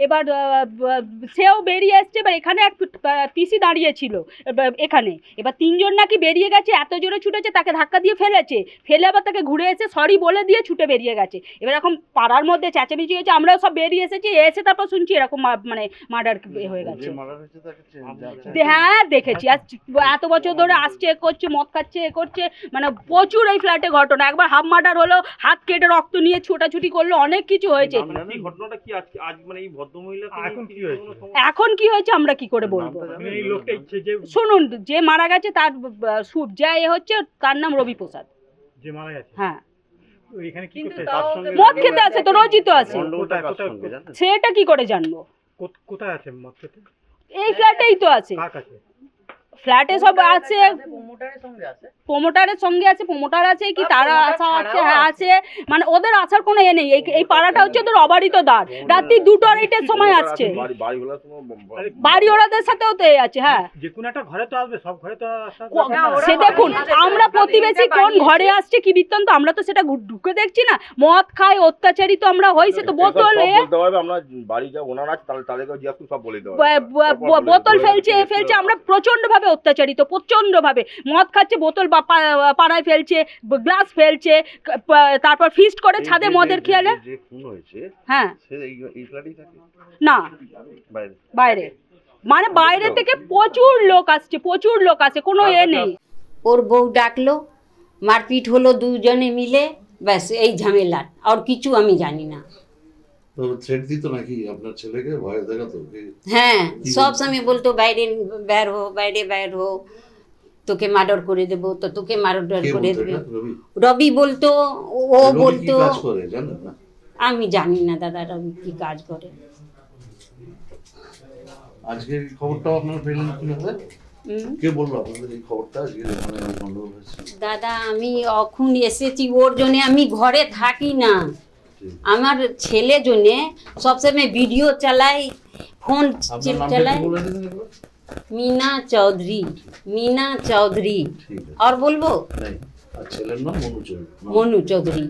এবার সেও বেরিয়ে এসছে। এবার এখানে এক পিসি দাঁড়িয়েছিল এখানে, এবার তিনজন নাকি বেরিয়ে গেছে, এত জোরে ছুটেছে তাকে ধাক্কা দিয়ে ফেলে আবার তাকে ঘুরে এসে সরি বলে দিয়ে ছুটে বেরিয়ে গেছে। এবার এখন পাড়ার মধ্যে চেঁচামেচি হয়েছে, আমরাও সব বেরিয়ে এসেছি, এসে তারপর শুনছি এরকম মানে মার্ডার হয়ে গেছে। হ্যাঁ দেখেছি, আর এত বছর ধরে আসছে, এ করছে, মদ খাচ্ছে, এ করছে, মানে প্রচুর এই ফ্ল্যাটে ঘটনা। একবার হাফ মার্ডার হলো, হাত কেটে রক্ত নিয়ে ছোটাছুটি করলো, অনেক কিছু হয়েছে। এখন কি হয়েছে আমরা কি করে বলবো? শুনুন, যে মারা গেছে তার যা এ হচ্ছে, তার নাম রবি প্রসাদ। হ্যাঁ, মদ খেতে আছে তো, রোজই তো আছে। সেটা কি করে জানবো? কোথায় আছে মদ খেতে? এই ফ্ল্যাটেই তো আছে। ফ্ল্যাটে সব আছে, প্রমোটারের সঙ্গে আছে, প্রমোটার আছে কি তারা আসা আছে, হ্যাঁ আছে, মানে ওদের আসার কোনো এ নেই। এই পাড়াটা হচ্ছে ওদের অবারিত দ্বার, রাত্রি 2-2:30-এর সময় আসছে, বাড়ি ওরাদের সাথেও তো আছে। হ্যাঁ, যে কোনো একটা ঘরে তো আসবে, সব ঘরে তো সে দেখুন, আমরা প্রতিবেশী কোন ঘরে আসছে কি বৃত্তান্ত আমরা তো সেটা ঢুকে দেখছি না। মদ খায়, অত্যাচারী তো আমরা হয়েছে তো, বোতল বোতল ফেলছে, আমরা প্রচন্ড ভাবে অত্যাচারিত, প্রচন্ড ভাবে। মদ খাচ্ছে, বোতল পাড়ায় ফেলছে, গ্লাস ফেলছে, তারপর ফিস্ট করে ছাদে মদের খেয়ালে। হ্যাঁ, না বাইরে, মানে বাইরে থেকে প্রচুর লোক আসছে, কোনো এ নেই। ওর বউ ডাকলো, মারপিট হলো দুজনে মিলে, ব্যাস এই ঝামেলা, আর কিছু আমি জানি না। থ্রেট দিত নাকি আপনার ছেলেকে, ভয় দেখাতো? হ্যাঁ, সব সময় বলতো বাইরে বের হো, তোকে মার্ডার করে দেবো, তো তোকে মার্ডার করে দেবে। রবি বলতো, ও বলতো। আমি জানি না দাদা রবি কি কাজ করে। আজকে এই খবরটা আপনারা পেলেন কিভাবে? কে বললো আপনাদের এই খবরটা আজকে গন্ডগোল হয়েছে? দাদা আমি এখন এসেছি, ওর জন্য আমি ঘরে থাকি না। আমার ছেলে জন্যে সবসময় ভিডিও চালাই, ফোন চালাই। मीना चौधरी। और बोलबो? नहीं, ছেলের নাম মনু চৌধুরী। মনু চৌধুরী।